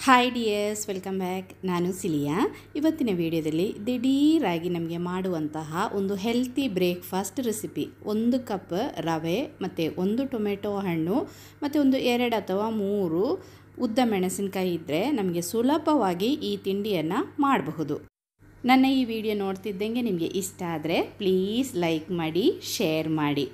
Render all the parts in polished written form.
Hi dears, welcome back. ನಾನು cilia. ಇವತ್ತಿನ ವಿಡಿಯೋದಲ್ಲಿ ದಿಢೀರಾಗಿ ನಮಗೆ ಮಾಡುವಂತಹ ಒಂದು ಹೆಲ್ತಿ ಬ್ರೇಕ್ಫಾಸ್ಟ್ ರೆಸಿಪಿ. 1 ಕಪ್ ರವೆ ಮತ್ತು 1 ಟೊಮೆಟೊ ಹಣ್ಣು ಮತ್ತು ಒಂದು 2 ಅಥವಾ 3 ಉದ್ದ ಮೆಣಸಿನಕಾಯಿ ಇದ್ದರೆ ನಮಗೆ ಸುಲಭವಾಗಿ ಈ ತಿಂಡಿಯನ್ನು ಮಾಡಬಹುದು. ನನ್ನ ಈ ವಿಡಿಯೋ ನೋಡ್ತಿದ್ದಂಗೆ ನಿಮಗೆ ಇಷ್ಟ ಆದರೆ ಪ್ಲೀಸ್ ಲೈಕ್ ಮಾಡಿ, ಶೇರ್ ಮಾಡಿ.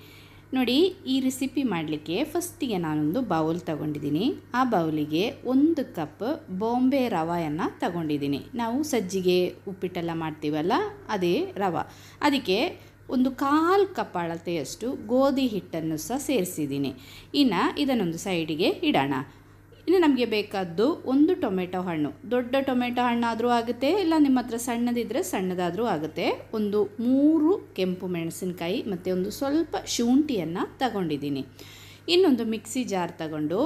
ನೋಡಿ, ಈ ರೆಸಿಪಿ ಮಾಡಲಿಕ್ಕೆ ಫಸ್ಟಿಗೆ ನಾನೊಂದು ಬೌಲ್ ತಗೊಂಡಿದ್ದೀನಿ. ಆ ಬೌಲಿಗೆ 1 ಕಪ್ ಬಾಂಬೆ ರವೆಯನ್ನು ತಗೊಂಡಿದ್ದೀನಿ. ನಾವು ಸಜ್ಜಿಗೆ ಉಪ್ಪಿಟ್ಟೆಲ್ಲ ಮಾಡ್ತೀವಲ್ಲ, ಅದೇ ರವೆ. ಅದಕ್ಕೆ ಒಂದು 1/4 ಕಪ್ ಅಳತೆಯಷ್ಟು ಗೋಧಿ ಹಿಟ್ಟನ್ನು ಸಹ ಸೇರಿಸಿದ್ದೀನಿ. ಇನ್ನು ಇದನ್ನೊಂದು ಸೈಡಿಗೆ ಇಡೋಣ. ಇನ್ನು ನಮಗೆ ಬೇಕಾದ್ದು 1 ಟೊಮೆಟೊ ಹಣ್ಣು. ದೊಡ್ಡ ಟೊಮೆಟೊ ಹಣ್ಣಾದರೂ ಆಗುತ್ತೆ, ಇಲ್ಲ ನಿಮ್ಮ ಹತ್ರ ಸಣ್ಣದಿದ್ದರೆ ಸಣ್ಣದಾದರೂ ಆಗುತ್ತೆ. ಒಂದು 3 ಕೆಂಪು ಮೆಣಸಿನಕಾಯಿ ಮತ್ತು ಒಂದು ಸ್ವಲ್ಪ ಶುಂಠಿಯನ್ನು ತಗೊಂಡಿದ್ದೀನಿ. ಇನ್ನೊಂದು ಮಿಕ್ಸಿ ಜಾರ್ ತಗೊಂಡು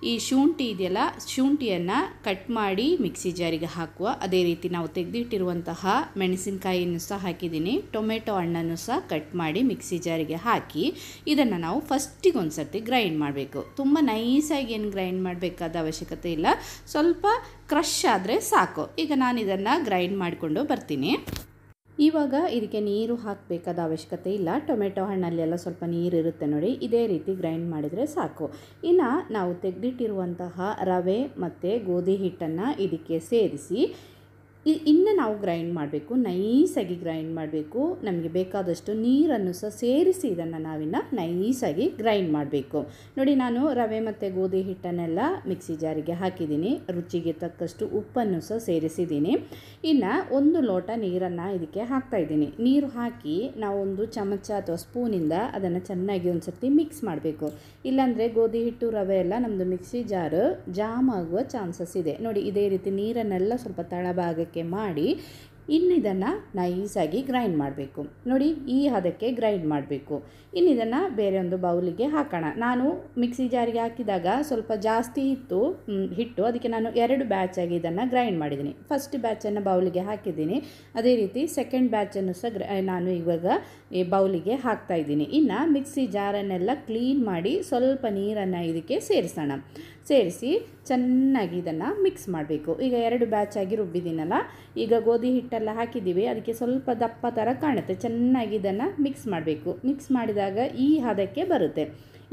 ಈ ಶುಂಠಿ ಇದೆಯಲ್ಲ, ಶುಂಠಿಯನ್ನು ಕಟ್ ಮಾಡಿ ಮಿಕ್ಸಿ ಜಾರಿಗೆ ಹಾಕುವ. ಅದೇ ರೀತಿ ನಾವು ತೆಗೆದಿಟ್ಟಿರುವಂತಹ ಮೆಣಸಿನಕಾಯಿಯನ್ನು ಸಹ ಹಾಕಿದ್ದೀನಿ. ಟೊಮೆಟೊ ಹಣ್ಣನ್ನು ಸಹ ಕಟ್ ಮಾಡಿ ಮಿಕ್ಸಿ ಜಾರಿಗೆ ಹಾಕಿ ಇದನ್ನು ನಾವು ಫಸ್ಟಿಗೆ ಒಂದು ಸರ್ತಿ ಗ್ರೈಂಡ್ ಮಾಡಬೇಕು. ತುಂಬ ನೈಸಾಗಿ ಏನು ಗ್ರೈಂಡ್ ಮಾಡಬೇಕಾದ ಅವಶ್ಯಕತೆ ಇಲ್ಲ, ಸ್ವಲ್ಪ ಕ್ರಷ್ ಆದರೆ ಸಾಕು. ಈಗ ನಾನು ಇದನ್ನು ಗ್ರೈಂಡ್ ಮಾಡಿಕೊಂಡು ಬರ್ತೀನಿ. ಇವಾಗ ಇದಕ್ಕೆ ನೀರು ಹಾಕಬೇಕಾದ ಅವಶ್ಯಕತೆ ಇಲ್ಲ. ಟೊಮೆಟೊ ಹಣ್ಣಲ್ಲೆಲ್ಲ ಸ್ವಲ್ಪ ನೀರು ಇರುತ್ತೆ ನೋಡಿ, ಇದೇ ರೀತಿ ಗ್ರೈಂಡ್ ಮಾಡಿದರೆ ಸಾಕು. ಇನ್ನು ನಾವು ತೆಗೆದಿಟ್ಟಿರುವಂತಹ ರವೆ ಮತ್ತು ಗೋಧಿ ಹಿಟ್ಟನ್ನು ಇದಕ್ಕೆ ಸೇರಿಸಿ ಇನ್ನು ನಾವು ಗ್ರೈಂಡ್ ಮಾಡಬೇಕು. ನೈಸಾಗಿ ಗ್ರೈಂಡ್ ಮಾಡಬೇಕು. ನಮಗೆ ಬೇಕಾದಷ್ಟು ನೀರನ್ನು ಸಹ ಸೇರಿಸಿ ಇದನ್ನು ನಾವಿನ್ನು ನೈಸಾಗಿ ಗ್ರೈಂಡ್ ಮಾಡಬೇಕು. ನೋಡಿ, ನಾನು ರವೆ ಮತ್ತು ಗೋಧಿ ಹಿಟ್ಟನ್ನೆಲ್ಲ ಮಿಕ್ಸಿ ಜಾರಿಗೆ ಹಾಕಿದ್ದೀನಿ. ರುಚಿಗೆ ತಕ್ಕಷ್ಟು ಉಪ್ಪನ್ನು ಸಹ ಸೇರಿಸಿದ್ದೀನಿ. ಇನ್ನು 1 ಲೋಟ ನೀರನ್ನು ಇದಕ್ಕೆ ಹಾಕ್ತಾಯಿದ್ದೀನಿ. ನೀರು ಹಾಕಿ ನಾವು ಒಂದು ಚಮಚ ಅಥವಾ ಸ್ಪೂನಿಂದ ಅದನ್ನು ಚೆನ್ನಾಗಿ ಒಂದು ಸರ್ತಿ ಮಿಕ್ಸ್ ಮಾಡಬೇಕು. ಇಲ್ಲಾಂದರೆ ಗೋಧಿ ಹಿಟ್ಟು ರವೆ ಎಲ್ಲ ನಮ್ಮದು ಮಿಕ್ಸಿ ಜಾರು ಜಾಮ್ ಆಗುವ ಚಾನ್ಸಸ್ ಇದೆ. ನೋಡಿ, ಇದೇ ರೀತಿ ನೀರನ್ನೆಲ್ಲ ಸ್ವಲ್ಪ ತಳಭಾಗಕ್ಕೆ ಮಾಡಿ ಇನ್ನು ಇದನ್ನು ನೈಸಾಗಿ ಗ್ರೈಂಡ್ ಮಾಡಬೇಕು. ನೋಡಿ, ಈ ಹದಕ್ಕೆ ಗ್ರೈಂಡ್ ಮಾಡಬೇಕು. ಇನ್ನು ಇದನ್ನು ಬೇರೆ ಒಂದು ಬೌಲಿಗೆ ಹಾಕೋಣ. ನಾನು ಮಿಕ್ಸಿ ಜಾರಿಗೆ ಹಾಕಿದಾಗ ಸ್ವಲ್ಪ ಜಾಸ್ತಿ ಹಿಟ್ಟು, ಅದಕ್ಕೆ ನಾನು 2 ಬ್ಯಾಚಾಗಿ ಇದನ್ನು ಗ್ರೈಂಡ್ ಮಾಡಿದ್ದೀನಿ. ಫಸ್ಟ್ ಬ್ಯಾಚನ್ನು ಬೌಲಿಗೆ ಹಾಕಿದ್ದೀನಿ. ಅದೇ ರೀತಿ ಸೆಕೆಂಡ್ ಬ್ಯಾಚನ್ನು ಸಹ ನಾನು ಇವಾಗ ಈ ಬೌಲಿಗೆ ಹಾಕ್ತಾಯಿದ್ದೀನಿ. ಇನ್ನು ಮಿಕ್ಸಿ ಜಾರನ್ನೆಲ್ಲ ಕ್ಲೀನ್ ಮಾಡಿ ಸ್ವಲ್ಪ ನೀರನ್ನು ಇದಕ್ಕೆ ಸೇರಿಸಿ ಚೆನ್ನಾಗಿ ಇದನ್ನು ಮಿಕ್ಸ್ ಮಾಡಬೇಕು. ಈಗ 2 ಬ್ಯಾಚಾಗಿ ರುಬ್ಬಿದ್ದೀನಲ್ಲ, ಈಗ ಗೋಧಿ ಹಿಟ್ಟೆಲ್ಲ ಹಾಕಿದ್ದೀವಿ, ಅದಕ್ಕೆ ಸ್ವಲ್ಪ ದಪ್ಪ ಥರ ಕಾಣುತ್ತೆ. ಚೆನ್ನಾಗಿ ಇದನ್ನು ಮಿಕ್ಸ್ ಮಾಡಬೇಕು. ಮಿಕ್ಸ್ ಮಾಡಿದಾಗ ಈ ಹದಕ್ಕೆ ಬರುತ್ತೆ.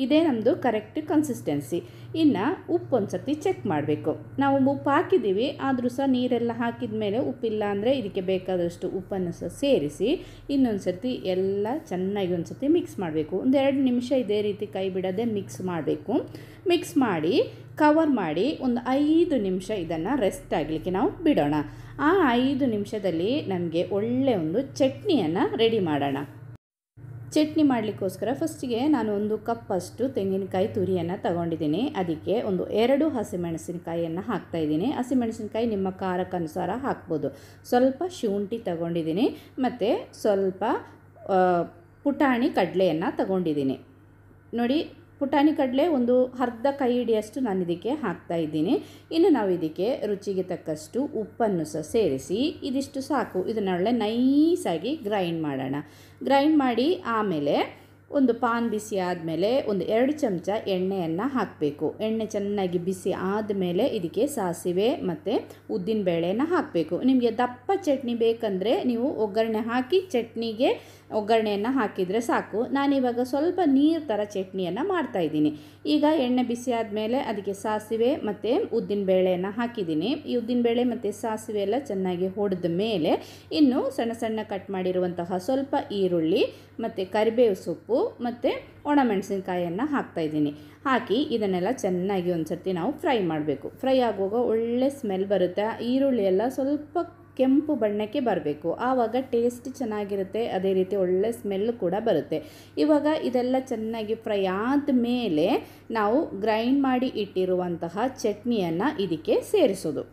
ಇದೇ ನಮ್ಮದು ಕರೆಕ್ಟ್ ಕನ್ಸಿಸ್ಟೆನ್ಸಿ. ಇನ್ನು ಉಪ್ಪು ಒಂದು ಸರ್ತಿ ಚೆಕ್ ಮಾಡಬೇಕು. ನಾವು ಉಪ್ಪು ಹಾಕಿದ್ದೀವಿ, ಆದರೂ ಸಹ ನೀರೆಲ್ಲ ಹಾಕಿದ ಮೇಲೆ ಉಪ್ಪಿಲ್ಲ ಅಂದರೆ ಇದಕ್ಕೆ ಬೇಕಾದಷ್ಟು ಉಪ್ಪನ್ನು ಸಹ ಸೇರಿಸಿ ಇನ್ನೊಂದು ಸರ್ತಿ ಎಲ್ಲ ಚೆನ್ನಾಗಿ ಒಂದು ಸರ್ತಿ ಮಿಕ್ಸ್ ಮಾಡಬೇಕು. ಒಂದು 2 ನಿಮಿಷ ಇದೇ ರೀತಿ ಕೈ ಬಿಡದೆ ಮಿಕ್ಸ್ ಮಾಡಬೇಕು. ಮಿಕ್ಸ್ ಮಾಡಿ ಕವರ್ ಮಾಡಿ ಒಂದು 5 ನಿಮಿಷ ಇದನ್ನು ರೆಸ್ಟ್ ಆಗಲಿಕ್ಕೆ ನಾವು ಬಿಡೋಣ. ಆ 5 ನಿಮಿಷದಲ್ಲಿ ನಮಗೆ ಒಳ್ಳೆಯ ಒಂದು ಚಟ್ನಿಯನ್ನು ರೆಡಿ ಮಾಡೋಣ. ಚಟ್ನಿ ಮಾಡಲಿಕ್ಕೋಸ್ಕರ ಫಸ್ಟಿಗೆ ನಾನು 1 ಕಪ್ಪಷ್ಟು ತೆಂಗಿನಕಾಯಿ ತುರಿಯನ್ನು ತಗೊಂಡಿದ್ದೀನಿ. ಅದಕ್ಕೆ ಒಂದು 2 ಹಸಿಮೆಣಸಿನಕಾಯಿಯನ್ನು ಹಾಕ್ತಾಯಿದ್ದೀನಿ. ಹಸಿಮೆಣಸಿನಕಾಯಿ ನಿಮ್ಮ ಖಾರಕ್ಕನುಸಾರ ಹಾಕ್ಬೋದು. ಸ್ವಲ್ಪ ಶುಂಠಿ ತಗೊಂಡಿದ್ದೀನಿ ಮತ್ತು ಸ್ವಲ್ಪ ಪುಟಾಣಿ ಕಡಲೆಯನ್ನು ತಗೊಂಡಿದ್ದೀನಿ. ನೋಡಿ, ಪುಟಾಣಿ ಕಡಲೆ ಒಂದು ಅರ್ಧ ಕೈ ಹಿಡಿಯಷ್ಟು ನಾನು ಇದಕ್ಕೆ ಹಾಕ್ತಾಯಿದ್ದೀನಿ. ಇನ್ನು ನಾವು ಇದಕ್ಕೆ ರುಚಿಗೆ ತಕ್ಕಷ್ಟು ಉಪ್ಪನ್ನು ಸಹ ಸೇರಿಸಿ ಇದಿಷ್ಟು ಸಾಕು. ಇದನ್ನು ಒಳ್ಳೆ ನೈಸಾಗಿ ಗ್ರೈಂಡ್ ಮಾಡೋಣ. ಗ್ರೈಂಡ್ ಮಾಡಿ ಆಮೇಲೆ ಒಂದು ಪಾನ್ ಬಿಸಿ ಆದಮೇಲೆ ಒಂದು 2 ಚಮಚ ಎಣ್ಣೆಯನ್ನು ಹಾಕಬೇಕು. ಎಣ್ಣೆ ಚೆನ್ನಾಗಿ ಬಿಸಿ ಆದಮೇಲೆ ಇದಕ್ಕೆ ಸಾಸಿವೆ ಮತ್ತು ಉದ್ದಿನ ಬೇಳೆನ ಹಾಕಬೇಕು. ನಿಮಗೆ ದಪ್ಪ ಚಟ್ನಿ ಬೇಕಂದರೆ ನೀವು ಒಗ್ಗರಣೆ ಹಾಕಿ ಚಟ್ನಿಗೆ ಒಗ್ಗರಣೆಯನ್ನು ಹಾಕಿದರೆ ಸಾಕು. ನಾನಿವಾಗ ಸ್ವಲ್ಪ ನೀರು ಥರ ಚಟ್ನಿಯನ್ನು ಮಾಡ್ತಾಯಿದ್ದೀನಿ. ಈಗ ಎಣ್ಣೆ ಬಿಸಿ ಆದಮೇಲೆ ಅದಕ್ಕೆ ಸಾಸಿವೆ ಮತ್ತು ಉದ್ದಿನ ಬೇಳೆಯನ್ನು ಹಾಕಿದ್ದೀನಿ. ಈ ಉದ್ದಿನ ಬೇಳೆ ಮತ್ತು ಸಾಸಿವೆ ಎಲ್ಲ ಚೆನ್ನಾಗಿ ಹೊಡೆದ ಮೇಲೆ ಇನ್ನು ಸಣ್ಣ ಸಣ್ಣ ಕಟ್ ಮಾಡಿರುವಂತಹ ಸ್ವಲ್ಪ ಈರುಳ್ಳಿ ಮತ್ತು ಕರಿಬೇವು ಸೊಪ್ಪು ಮತ್ತು ಒಣಮೆಣಸಿನಕಾಯಿಯನ್ನು ಹಾಕ್ತಾಯಿದ್ದೀನಿ. ಹಾಕಿ ಇದನ್ನೆಲ್ಲ ಚೆನ್ನಾಗಿ ಒಂದು ಸರ್ತಿ ನಾವು ಫ್ರೈ ಮಾಡಬೇಕು. ಫ್ರೈ ಆಗುವಾಗ ಒಳ್ಳೆ ಸ್ಮೆಲ್ ಬರುತ್ತೆ. ಈರುಳ್ಳಿ ಎಲ್ಲ ಸ್ವಲ್ಪ ಕೆಂಪು ಬಣ್ಣಕ್ಕೆ ಬರಬೇಕು, ಆವಾಗ ಟೇಸ್ಟ್ ಚೆನ್ನಾಗಿರುತ್ತೆ. ಅದೇ ರೀತಿ ಒಳ್ಳೆ ಸ್ಮೆಲ್ ಕೂಡ ಬರುತ್ತೆ. ಇವಾಗ ಇದೆಲ್ಲ ಚೆನ್ನಾಗಿ ಫ್ರೈ ಆದಮೇಲೆ ನಾವು ಗ್ರೈಂಡ್ ಮಾಡಿ ಇಟ್ಟಿರುವಂತಹ ಚಟ್ನಿಯನ್ನು ಇದಕ್ಕೆ ಸೇರಿಸೋದು.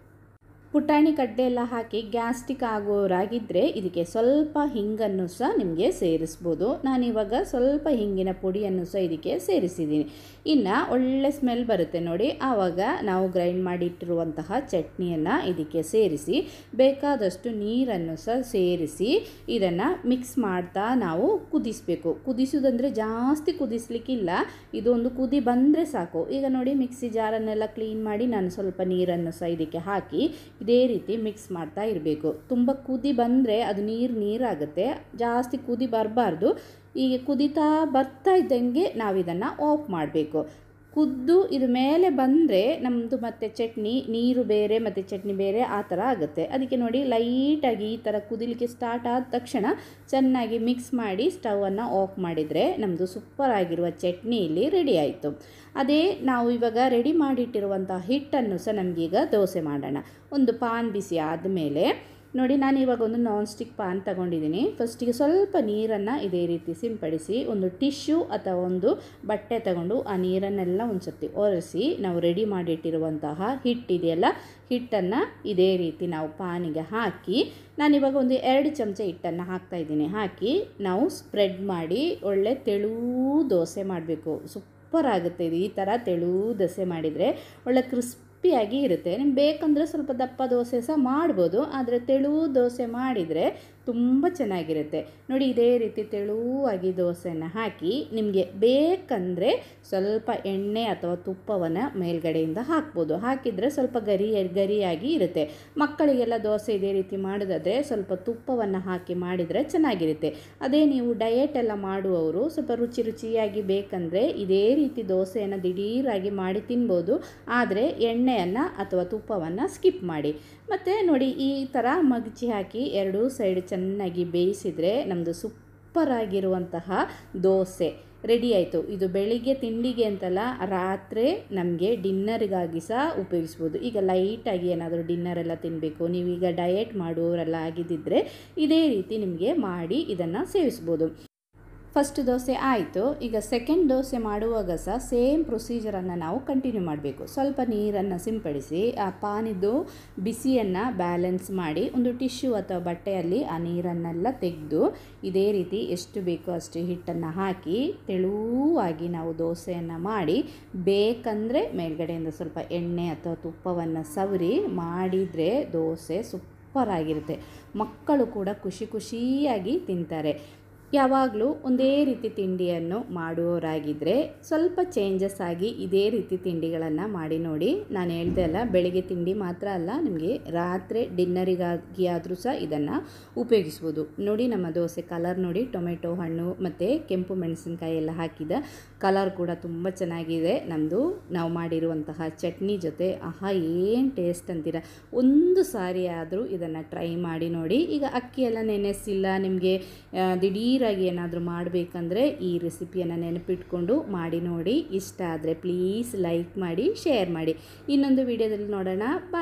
ಪುಟಾಣಿ ಕಡ್ಲೆ ಎಲ್ಲ ಹಾಕಿ ಗ್ಯಾಸ್ಟ್ರಿಕ್ ಆಗೋರಾಗಿದ್ದರೆ ಇದಕ್ಕೆ ಸ್ವಲ್ಪ ಹಿಂಗನ್ನು ಸಹ ನಿಮಗೆ ಸೇರಿಸ್ಬೋದು. ನಾನಿವಾಗ ಸ್ವಲ್ಪ ಹಿಂಗಿನ ಪುಡಿಯನ್ನು ಸಹ ಇದಕ್ಕೆ ಸೇರಿಸಿದ್ದೀನಿ. ಇನ್ನು ಒಳ್ಳೆ ಸ್ಮೆಲ್ ಬರುತ್ತೆ ನೋಡಿ. ಆವಾಗ ನಾವು ಗ್ರೈಂಡ್ ಮಾಡಿಟ್ಟಿರುವಂತಹ ಚಟ್ನಿಯನ್ನು ಇದಕ್ಕೆ ಸೇರಿಸಿ ಬೇಕಾದಷ್ಟು ನೀರನ್ನು ಸಹ ಸೇರಿಸಿ ಇದನ್ನು ಮಿಕ್ಸ್ ಮಾಡ್ತಾ ನಾವು ಕುದಿಸಬೇಕು. ಕುದಿಸೋದಂದರೆ ಜಾಸ್ತಿ ಕುದಿಸ್ಲಿಕ್ಕಿಲ್ಲ, ಇದೊಂದು ಕುದಿ ಬಂದರೆ ಸಾಕು. ಈಗ ನೋಡಿ ಮಿಕ್ಸಿ ಜಾರನ್ನೆಲ್ಲ ಕ್ಲೀನ್ ಮಾಡಿ ನಾನು ಸ್ವಲ್ಪ ನೀರನ್ನು ಸಹ ಇದಕ್ಕೆ ಹಾಕಿ ಇದೇ ರೀತಿ ಮಿಕ್ಸ್ ಮಾಡ್ತಾ ಇರಬೇಕು. ತುಂಬ ಕುದಿ ಬಂದರೆ ಅದು ನೀರಾಗುತ್ತೆ, ಜಾಸ್ತಿ ಕುದಿ ಬರಬಾರ್ದು. ಈಗ ಕುದಿತಾ ಬರ್ತಾ ಇದ್ದಂಗೆ ನಾವು ಇದನ್ನು ಆಫ್ ಮಾಡಬೇಕು. ಕುದ್ದು ಇದು ಮೇಲೆ ಬಂದರೆ ನಮ್ಮದು ಮತ್ತು ಚಟ್ನಿ ನೀರು ಬೇರೆ ಮತ್ತು ಚಟ್ನಿ ಬೇರೆ ಆ ಥರ ಆಗುತ್ತೆ. ಅದಕ್ಕೆ ನೋಡಿ ಲೈಟಾಗಿ ಈ ಥರ ಕುದಿಲಿಕ್ಕೆ ಸ್ಟಾರ್ಟ್ ಆದ ತಕ್ಷಣ ಚೆನ್ನಾಗಿ ಮಿಕ್ಸ್ ಮಾಡಿ ಸ್ಟವನ್ನು ಆಫ್ ಮಾಡಿದರೆ ನಮ್ಮದು ಸೂಪರ್ ಆಗಿರುವ ಚಟ್ನಿ ಇಲ್ಲಿ ರೆಡಿ ಆಯಿತು. ಅದೇ ನಾವು ಇವಾಗ ರೆಡಿ ಮಾಡಿಟ್ಟಿರುವಂಥ ಹಿಟ್ಟನ್ನು ಸಹ ನಮಗೀಗ ದೋಸೆ ಮಾಡೋಣ. ಒಂದು ಪಾನ್ ಬಿಸಿ ಆದಮೇಲೆ ನೋಡಿ, ನಾನು ಇವಾಗ ಒಂದು ನಾನ್ ಸ್ಟಿಕ್ ಪಾನ್ ತಗೊಂಡಿದ್ದೀನಿ. ಫಸ್ಟಿಗೆ ಸ್ವಲ್ಪ ನೀರನ್ನು ಇದೇ ರೀತಿ ಸಿಂಪಡಿಸಿ ಒಂದು ಟಿಶ್ಯೂ ಅಥವಾ ಒಂದು ಬಟ್ಟೆ ತಗೊಂಡು ಆ ನೀರನ್ನೆಲ್ಲ ಒಂದು ಸರ್ತಿ ಒರೆಸಿ ನಾವು ರೆಡಿ ಮಾಡಿಟ್ಟಿರುವಂತಹ ಹಿಟ್ಟಿದೆಯಲ್ಲ, ಹಿಟ್ಟನ್ನು ಇದೇ ರೀತಿ ನಾವು ಪಾನಿಗೆ ಹಾಕಿ, ನಾನಿವಾಗ ಒಂದು 2 ಚಮಚ ಹಿಟ್ಟನ್ನು ಹಾಕ್ತಾಯಿದ್ದೀನಿ. ಹಾಕಿ ನಾವು ಸ್ಪ್ರೆಡ್ ಮಾಡಿ ಒಳ್ಳೆ ತೆಳು ದೋಸೆ ಮಾಡಬೇಕು. ಸೂಪರ್ ಆಗುತ್ತೆ ಇದು. ಈ ಥರ ತೆಳು ದೋಸೆ ಮಾಡಿದರೆ ಒಳ್ಳೆ ಕ್ರಿಸ್ಪಿಯಾಗಿ ಇರುತ್ತೆ. ನಿಮ್ಗೆ ಬೇಕಂದರೆ ಸ್ವಲ್ಪ ದಪ್ಪ ದೋಸೆ ಸಹ ಮಾಡ್ಬೋದು, ಆದರೆ ತೆಳು ದೋಸೆ ಮಾಡಿದರೆ ತುಂಬ ಚೆನ್ನಾಗಿರುತ್ತೆ ನೋಡಿ. ಇದೇ ರೀತಿ ತೆಳುವಾಗಿ ದೋಸೆಯನ್ನು ಹಾಕಿ ನಿಮಗೆ ಬೇಕಂದರೆ ಸ್ವಲ್ಪ ಎಣ್ಣೆ ಅಥವಾ ತುಪ್ಪವನ್ನು ಮೇಲ್ಗಡೆಯಿಂದ ಹಾಕ್ಬೋದು. ಹಾಕಿದರೆ ಸ್ವಲ್ಪ ಗರಿಯಾಗಿ ಇರುತ್ತೆ. ಮಕ್ಕಳಿಗೆಲ್ಲ ದೋಸೆ ಇದೇ ರೀತಿ ಮಾಡೋದಾದರೆ ಸ್ವಲ್ಪ ತುಪ್ಪವನ್ನು ಹಾಕಿ ಮಾಡಿದರೆ ಚೆನ್ನಾಗಿರುತ್ತೆ. ಅದೇ ನೀವು ಡಯಟ್ ಎಲ್ಲ ಮಾಡುವವರು ಸ್ವಲ್ಪ ರುಚಿಯಾಗಿ ಬೇಕಂದರೆ ಇದೇ ರೀತಿ ದೋಸೆಯನ್ನು ದಿಢೀರಾಗಿ ಮಾಡಿ ತಿನ್ಬೋದು. ಆದರೆ ಎಣ್ಣೆಯನ್ನು ಅಥವಾ ತುಪ್ಪವನ್ನು ಸ್ಕಿಪ್ ಮಾಡಿ. ಮತ್ತು ನೋಡಿ, ಈ ಥರ ಮಗಚಿ ಹಾಕಿ 2 ಸೈಡ್ ಚೆನ್ನಾಗಿ ಬೇಯಿಸಿದರೆ ನಮ್ಮದು ಸೂಪರಾಗಿರುವಂತಹ ದೋಸೆ ರೆಡಿ ಆಯಿತು. ಇದು ಬೆಳಿಗ್ಗೆ ತಿಂಡಿಗೆ ಅಂತಲ್ಲ, ರಾತ್ರಿ ನಮಗೆ ಡಿನ್ನರಿಗಾಗಿ ಸಹ ಉಪಯೋಗಿಸ್ಬೋದು. ಈಗ ಲೈಟಾಗಿ ಏನಾದರೂ ಡಿನ್ನರೆಲ್ಲ ತಿನ್ನಬೇಕು, ನೀವೀಗ ಡಯಟ್ ಮಾಡುವವರೆಲ್ಲ ಆಗಿದ್ದಿದ್ರೆ ಇದೇ ರೀತಿ ನಿಮಗೆ ಮಾಡಿ ಇದನ್ನು ಸೇವಿಸ್ಬೋದು. ಫಸ್ಟ್ ದೋಸೆ ಆಯಿತು. ಈಗ ಸೆಕೆಂಡ್ ದೋಸೆ ಮಾಡುವಾಗ ಸಹ ಸೇಮ್ ಪ್ರೊಸೀಜರನ್ನು ನಾವು ಕಂಟಿನ್ಯೂ ಮಾಡಬೇಕು. ಸ್ವಲ್ಪ ನೀರನ್ನು ಸಿಂಪಡಿಸಿ ಆ ಪಾನಿದ್ದು ಬಿಸಿಯನ್ನು ಬ್ಯಾಲೆನ್ಸ್ ಮಾಡಿ ಒಂದು ಟಿಶ್ಯೂ ಅಥವಾ ಬಟ್ಟೆಯಲ್ಲಿ ಆ ನೀರನ್ನೆಲ್ಲ ತೆಗೆದು ಇದೇ ರೀತಿ ಎಷ್ಟು ಬೇಕೋ ಅಷ್ಟು ಹಿಟ್ಟನ್ನು ಹಾಕಿ ತೆಳುವಾಗಿ ನಾವು ದೋಸೆಯನ್ನು ಮಾಡಿ, ಬೇಕಂದರೆ ಮೇಲ್ಗಡೆಯಿಂದ ಸ್ವಲ್ಪ ಎಣ್ಣೆ ಅಥವಾ ತುಪ್ಪವನ್ನು ಸವರಿ ಮಾಡಿದರೆ ದೋಸೆ ಸೂಪರಾಗಿರುತ್ತೆ. ಮಕ್ಕಳು ಕೂಡ ಖುಷಿಯಾಗಿ ತಿಂತಾರೆ. ಯಾವಾಗಲೂ ಒಂದೇ ರೀತಿ ತಿಂಡಿಯನ್ನು ಮಾಡುವವರಾಗಿದ್ದರೆ ಸ್ವಲ್ಪ ಚೇಂಜಸ್ ಆಗಿ ಇದೇ ರೀತಿ ತಿಂಡಿಗಳನ್ನು ಮಾಡಿ ನೋಡಿ. ನಾನು ಹೇಳ್ದೆ ಅಲ್ಲ, ಬೆಳಿಗ್ಗೆ ತಿಂಡಿ ಮಾತ್ರ ಅಲ್ಲ, ನಿಮಗೆ ರಾತ್ರಿ ಡಿನ್ನರಿಗಾಗಿ ಆದರೂ ಸಹ ಇದನ್ನು ಉಪಯೋಗಿಸ್ಬೋದು. ನೋಡಿ, ನಮ್ಮ ದೋಸೆ ಕಲರ್ ನೋಡಿ, ಟೊಮೆಟೊ ಹಣ್ಣು ಮತ್ತು ಕೆಂಪು ಮೆಣಸಿನಕಾಯಿ ಎಲ್ಲ ಹಾಕಿದ ಕಲರ್ ಕೂಡ ತುಂಬ ಚೆನ್ನಾಗಿದೆ. ನಮ್ಮದು ನಾವು ಮಾಡಿರುವಂತಹ ಚಟ್ನಿ ಜೊತೆ ಆಹಾ ಏನು ಟೇಸ್ಟ್ ಅಂತೀರ. ಒಂದು ಸಾರಿ ಆದರೂ ಇದನ್ನು ಟ್ರೈ ಮಾಡಿ ನೋಡಿ. ಈಗ ಅಕ್ಕಿ ಎಲ್ಲ ನೆನೆಸಿಲ್ಲ, ನಿಮಗೆ ದಿಢೀರಾಗಿ ಏನಾದರೂ ಮಾಡಬೇಕಂದ್ರೆ ಈ ರೆಸಿಪಿಯನ್ನು ನೆನಪಿಟ್ಕೊಂಡು ಮಾಡಿ ನೋಡಿ. ಇಷ್ಟ ಆದರೆ ಪ್ಲೀಸ್ ಲೈಕ್ ಮಾಡಿ, ಶೇರ್ ಮಾಡಿ. ಇನ್ನೊಂದು ವಿಡಿಯೋದಲ್ಲಿ ನೋಡೋಣ. ಬಾಯ್.